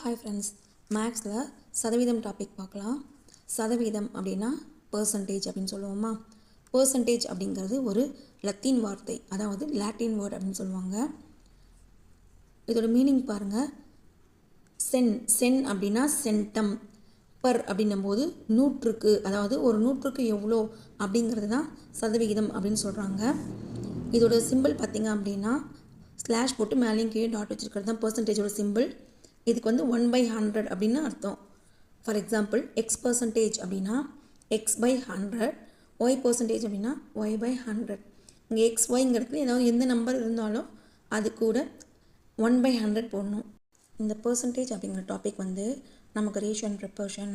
Hi friends, மேக்ஸில் சதவீதம் topic பார்க்கலாம். சதவீதம் அப்படின்னா பர்சன்டேஜ் அப்படின்னு சொல்லுவோமா. பர்சன்டேஜ் அப்படிங்கிறது ஒரு லத்தீன் வார்த்தை, அதாவது லாட்டின் வேர்ட் அப்படின்னு சொல்லுவாங்க. இதோட மீனிங் பாருங்கள். சென் அப்படின்னா சென்டம், பர் அப்படின்னும்போது நூற்றுக்கு, அதாவது ஒரு நூற்றுக்கு எவ்வளோ அப்படிங்கிறது தான் சதவிகிதம் அப்படின்னு சொல்கிறாங்க. இதோட சிம்பிள் பார்த்திங்க அப்படின்னா ஸ்லாஷ் போட்டு மேலேயும் கீழே டாட் வச்சுருக்கிறது தான் பர்சன்டேஜோட சிம்பிள். இதுக்கு வந்து 1/100 அப்படின்னு அர்த்தம். ஃபார் எக்ஸாம்பிள் X% அப்படின்னா X/100, Y% அப்படின்னா Y/100. இங்கே XYங்கிறது ஏதாவது எந்த நம்பர் இருந்தாலும் அது கூட 1/100 போடணும். இந்த பர்சன்டேஜ் அப்படிங்கிற டாபிக் வந்து நமக்கு ratio and proportion,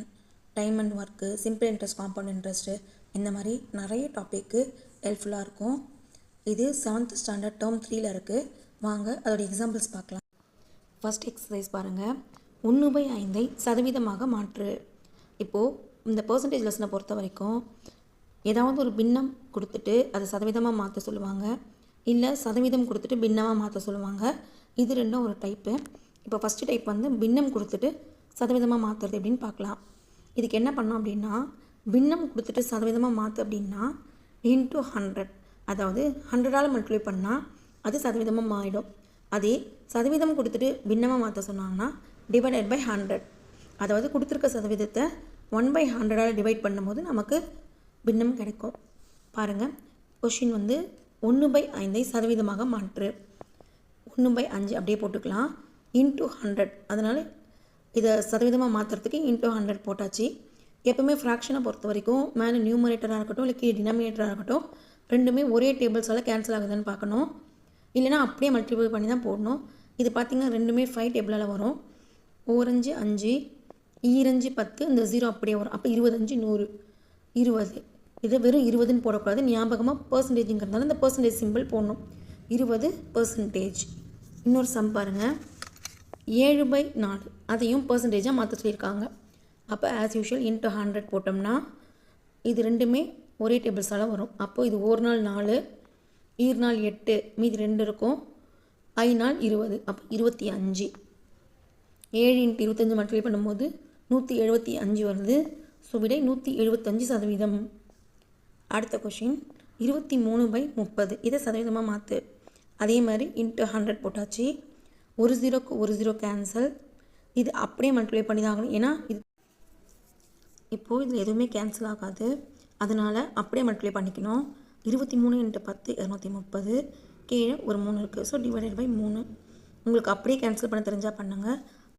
time and work, simple interest, compound interest, இந்த மாதிரி நிறைய டாப்பிக்கு ஹெல்ப்ஃபுல்லாக இருக்கும். இது 7th ஸ்டாண்டர்ட் டேர்ம் 3ல் இருக்குது. வாங்க அதோட எக்ஸாம்பிள்ஸ் பார்க்கலாம். ஃபஸ்ட் எக்ஸசைஸ் பாருங்கள். 1/5 சதவீதமாக மாற்று. இப்போது இந்த பர்சன்டேஜ் லெசனை பொறுத்த வரைக்கும் ஏதாவது ஒரு பின்னம் கொடுத்துட்டு அதை சதவீதமாக மாற்ற சொல்லுவாங்க, இல்லை சதவீதம் கொடுத்துட்டு பின்னமாக மாற்ற சொல்லுவாங்க. இது ரெண்டும் ஒரு டைப்பு. இப்போ ஃபஸ்ட்டு டைப் வந்து பின்னம் கொடுத்துட்டு சதவீதமாக மாற்றுறது எப்படின்னு பார்க்கலாம். இதுக்கு என்ன பண்ணோம் அப்படின்னா, பின்னம் கொடுத்துட்டு சதவீதமாக மாற்று அப்படின்னா இன்ட்டு 100, அதாவது 100ஆல் மல்டிப்ளை பண்ணால் அது சதவீதமாக மாறிடும். அதே சதவீதம் கொடுத்துட்டு பின்னமாக மாற்ற சொன்னாங்கன்னா டிவைடட் பை 100, அதாவது கொடுத்துருக்க சதவீதத்தை 1/100ஆல் டிவைட் பண்ணும்போது நமக்கு பின்னம் கிடைக்கும். பாருங்கள், கொஷின் வந்து 1/5 சதவீதமாக மாற்று. 1/5 அப்படியே போட்டுக்கலாம், இன்ட்டு 100. அதனால் இதை சதவீதமாக மாற்றுறதுக்கு இன்ட்டு 100 போட்டாச்சு. எப்போவுமே ஃப்ராக்ஷனை பொறுத்த வரைக்கும் மேலே நியூமரேட்டராக இருக்கட்டும் இல்லை கீழே டினாமினேட்டராக இருக்கட்டும், ரெண்டுமே ஒரே டேபிள்ஸால் கேன்சல் ஆகுதுன்னு பார்க்கணும். இல்லைனா அப்படியே மல்டிப்ளை பண்ணி தான் போடணும். இது பார்த்திங்கன்னா ரெண்டுமே 5 டேபிளால் வரும். 4×5 5, 2×5 10, இந்த 0 அப்படியே வரும். அப்போ 20×5 100, 20. இது வெறும் 20ன்னு போடக்கூடாது, ஞாபகமாக பர்சன்டேஜுங்கிறதுனால இந்த பர்சன்டேஜ் சிம்பிள் போடணும். 20%. இன்னொரு சம் பாருங்கள், 7/4, அதையும் பர்சன்டேஜாக மாற்ற சொல்லியிருக்காங்க. அப்போ ஆஸ் யூஷுவல் இன்ட்டு 100 போட்டோம்னா இது ரெண்டுமே ஒரே டேபிள்ஸால் வரும். அப்போது இது ஒரு நாள் 4, ஈர் நாள் 8, மீதி 2 இருக்கும், ஐ நாள் 20, அப்போ 25. 7 × 25 மல்டிப்ளை பண்ணும்போது 175 வருது. ஸோ விடை 175%. அடுத்த கொஷின் 23/30, இதை சதவீதமாக மாற்று. அதே மாதிரி இன்ட்டு 100 போட்டாச்சு. ஒரு 0க்கு ஒரு 0 கேன்சல். இது அப்படியே மல்டிப்ளை பண்ணி தான் ஆகணும், ஏன்னா இது இப்போது இதில் எதுவுமே கேன்சல் ஆகாது, அதனால் அப்படியே மல்டிப்ளை பண்ணிக்கணும். 23 × 10 230, கீழே ஒரு 3 இருக்குது. So divided by 3. உங்களுக்கு அப்படியே கேன்சல் பண்ண தெரிஞ்சால் பண்ணுங்கள்.